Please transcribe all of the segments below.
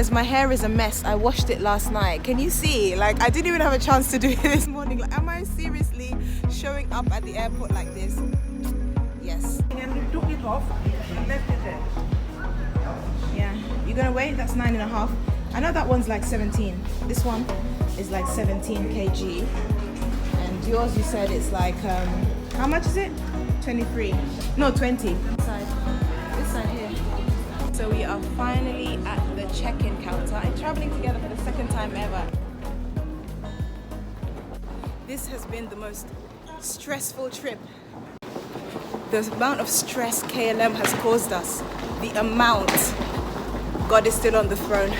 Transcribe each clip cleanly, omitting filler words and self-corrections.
Guys, my hair is a mess. I washed it last night. Can you see? Like, I didn't even have a chance to do it this morning. Like, am I seriously showing up at the airport like this? Yes. And you took it off and left it there. Yeah. You're gonna wait? That's 9.5. I know that one's like 17. This one is like 17 kg. And yours, you said it's like, how much is it? 23. No, 20. This side here. So we are finally at the check-in counter and traveling together for the second time ever. This has been the most stressful trip. The amount of stress KLM has caused us, the amount. God is still on the throne.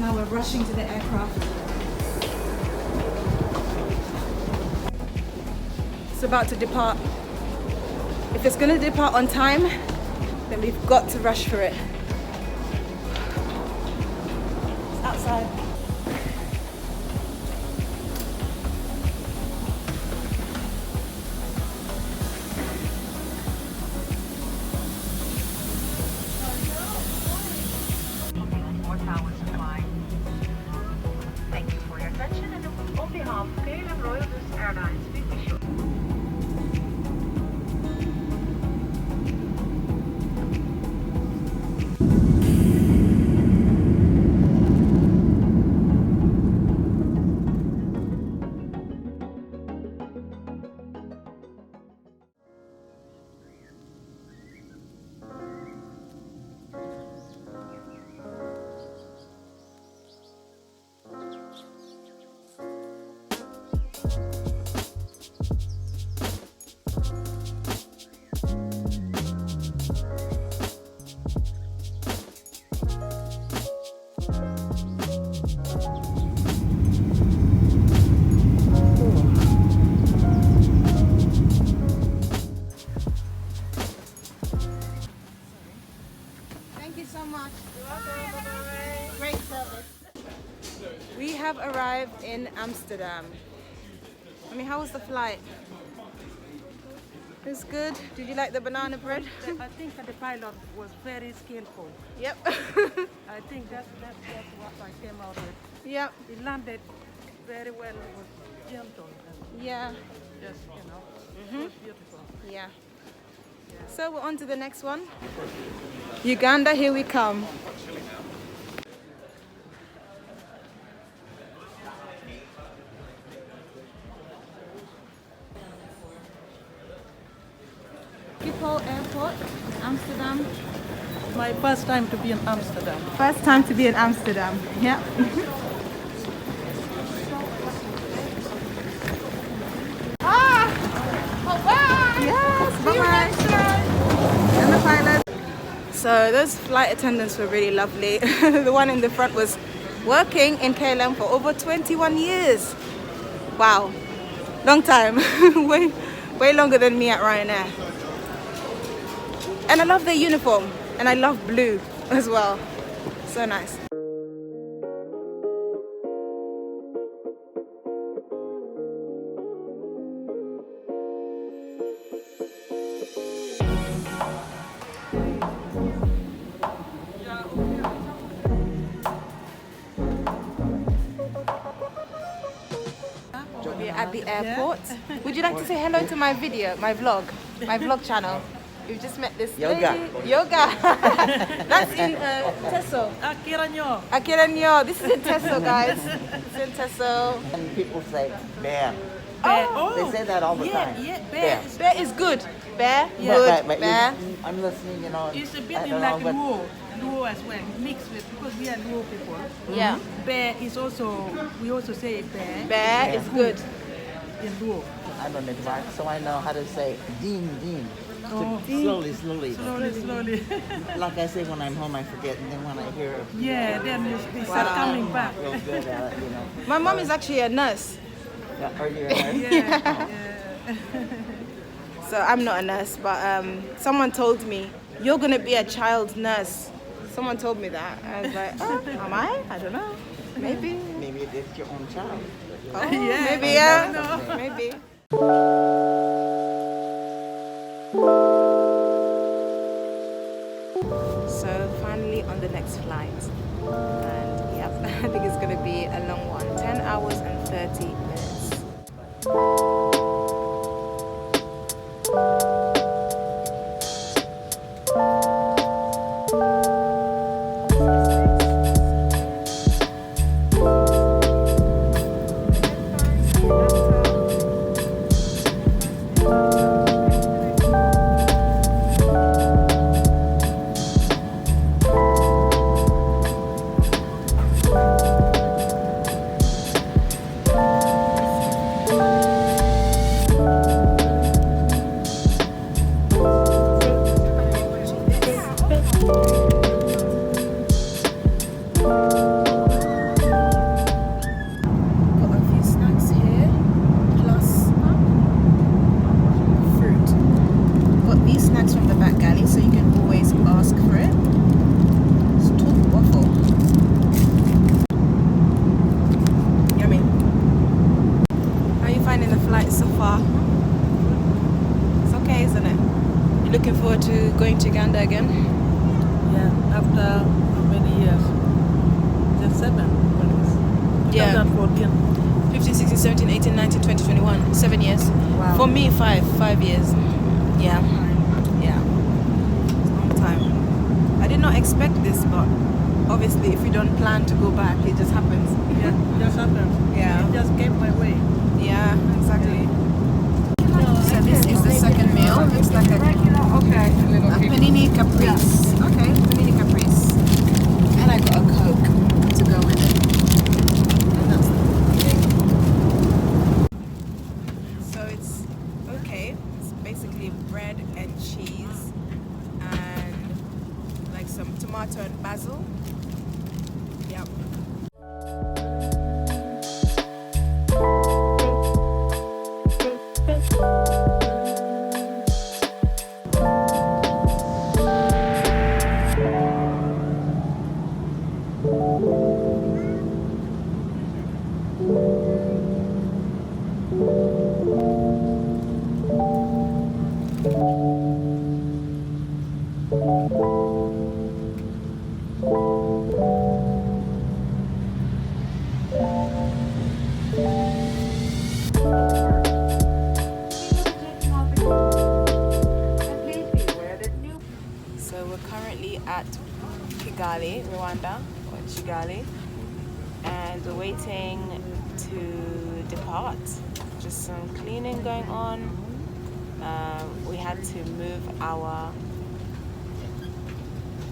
Now we're rushing to the aircraft. It's about to depart. If it's going to depart on time, then we've got to rush for it. It's outside. Thank you for your attention, and on behalf of KLM Airlines, we wish you. We have arrived in Amsterdam. I mean, how was the flight? It was good. Did you like the banana bread? I think that the pilot was very skillful. Yep. I think that's what I came out with. Yep. He landed very well. It was gentle. And Yeah. just, it was beautiful. Yeah. So we're on to the next one. Uganda, here we come. Schipol Airport, Amsterdam. My first time to be in Amsterdam. First time to be in Amsterdam. Yeah. Yes, bye-bye. And the pilot. So those flight attendants were really lovely. The one in the front was working in KLM for over 21 years. Wow, long time. way longer than me at Ryanair. And I love their uniform, and I love blue as well. So nice. We're at the airport. Would you like to say hello to my video, my vlog channel? You've just met this lady. Yoga. That's in Teso. Akiranyo. This is in Teso, guys. It's in Teso. And people say bear. Oh. They say that all the time. Yeah, Bear. Bear is good. Bear, Yeah. good. But Bear. I'm listening, It's a bit I don't like know, but Luo as well, mixed with, because we are Luo people. Yeah. Bear is also, we also say bear Bear is good. in Luo. I don't know, so I know how to say dean. Oh. Slowly. Slowly. Like I say, when I'm home, I forget, and then when I hear Yeah, then they start coming back. real good at it, My mom is actually a nurse. Yeah, are you a nurse? Yeah. So I'm not a nurse, but someone told me, you're going to be a child nurse. Someone told me that. I was like, oh, am I? I don't know. Maybe. Maybe it's your own child. Oh, maybe, yeah. Maybe. So finally on the next flight, and yep, I think it's gonna be a long one, 10 hours and 30 minutes. Looking forward to going to Uganda again? Yeah, after many years. Just 7 years. Yeah. 2014. 15, 16, 17, 18, 19, 20, 21. 7 years. Wow. For me, 5 years. Yeah. Yeah. Long time. I did not expect this, but obviously if you don't plan to go back, it just happens. Yeah, it just happened. Yeah. It just came my way. Yeah, exactly. So this is the second meal. Looks like a panini caprese. Okay, panini caprese. And I got a Coke to go with it. And that's so it's okay. It's basically bread and cheese and like some tomato and basil. Yep. So we're currently at Kigali, Rwanda, or Kigali, and we're waiting to depart. Just some cleaning going on. We had to move our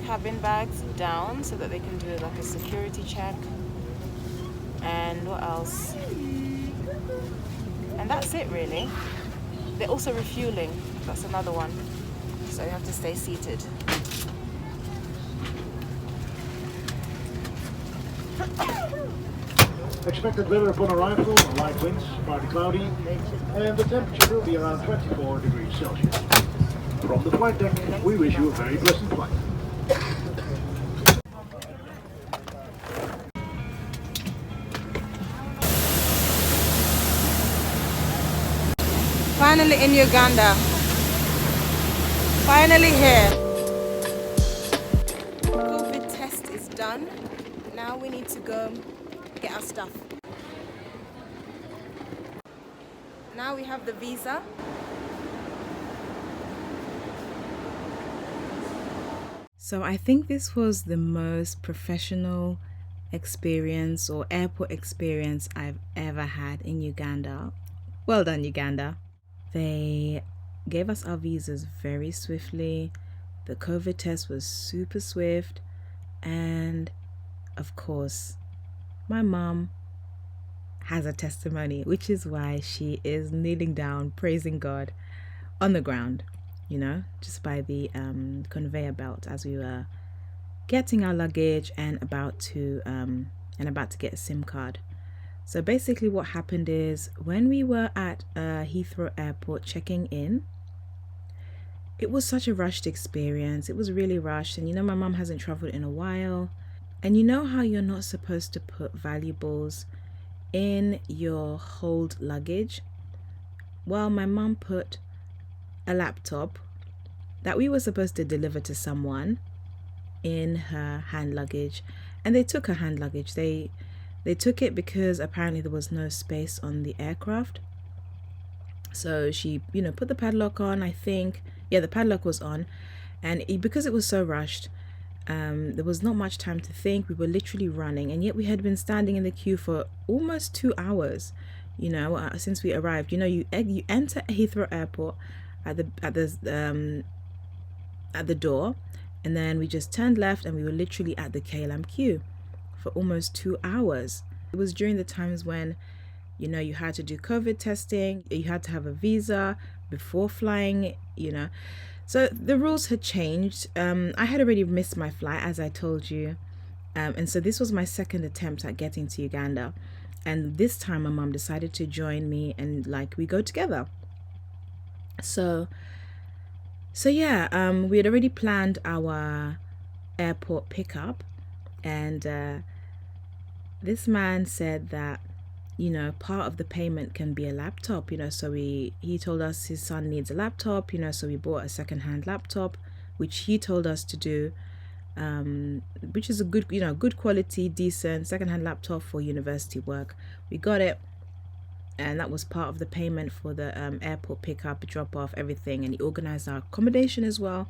cabin bags down so that they can do like a security check. And what else? And that's it really. They're also refueling. That's another one. So you have to stay seated. Expected weather upon arrival, light winds, partly cloudy, and the temperature will be around 24 degrees Celsius. From the flight deck, we wish you a very pleasant flight. Finally in Uganda. Finally here. COVID test is done. Now we need to go get our stuff. Now we have the visa. So I think this was the most professional experience or airport experience I've ever had in Uganda. Well done, Uganda. They gave us our visas very swiftly. The COVID test was super swift. And of course, my mom has a testimony, which is why she is kneeling down, praising God on the ground, you know, just by the conveyor belt as we were getting our luggage and about to get a SIM card. So basically what happened is when we were at Heathrow Airport checking in, it was such a rushed experience. It was really rushed. And you know, my mom hasn't traveled in a while. And you know how you're not supposed to put valuables in your hold luggage, well, my mum put a laptop that we were supposed to deliver to someone in her hand luggage, and they took her hand luggage. They took it because apparently there was no space on the aircraft. So she, put the padlock on, I think. Yeah, the padlock was on, and because it was so rushed, there was not much time to think. We were literally running, and yet we had been standing in the queue for almost 2 hours, since we arrived. You enter Heathrow Airport at the door, and then we just turned left, and we were literally at the KLM queue for almost 2 hours. It was during the times when, you had to do COVID testing, you had to have a visa before flying, So the rules had changed. I had already missed my flight, as I told you. And so this was my second attempt at getting to Uganda. And this time my mom decided to join me, and we go together. So yeah, we had already planned our airport pickup, and this man said that, part of the payment can be a laptop, so he told us his son needs a laptop, so we bought a second-hand laptop, which he told us to do, which is a good, good quality, decent second-hand laptop for university work. We got it, and that was part of the payment for the airport pickup, drop off, everything. And he organized our accommodation as well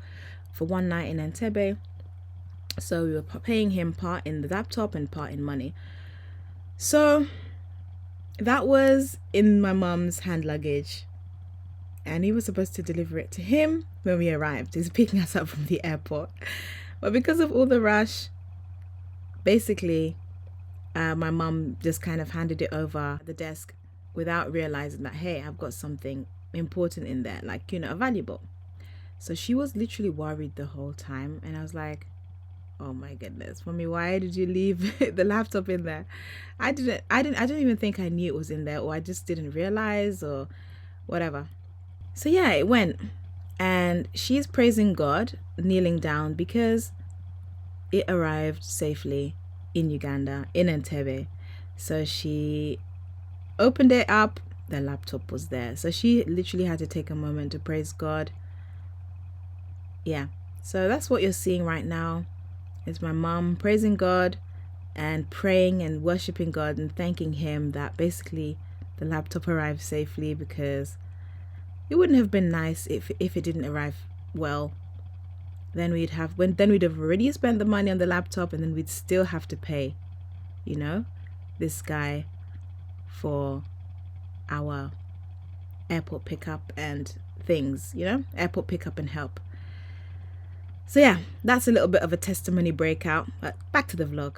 for one night in Entebbe. So we were paying him part in the laptop and part in money. So that was in my mum's hand luggage, and he was supposed to deliver it to him when we arrived. He's picking us up from the airport, but because of all the rush, basically my mum just kind of handed it over the desk without realizing that, hey, I've got something important in there, valuable. So she was literally worried the whole time, and I was like, oh my goodness, Mommy, why did you leave the laptop in there? I don't even think I knew it was in there, or I just didn't realize, or whatever. So yeah, it went, and she's praising God, kneeling down, because it arrived safely in Uganda, in Entebbe. So she opened it up, the laptop was there. So she literally had to take a moment to praise God. Yeah, so that's what you're seeing right now. It's my mom praising God and praying and worshiping God and thanking him that basically the laptop arrived safely, because it wouldn't have been nice if it didn't arrive well. Then we'd have already spent the money on the laptop, and then we'd still have to pay, this guy for our airport pickup and things, airport pickup and help. So yeah, that's a little bit of a testimony breakout, but back to the vlog.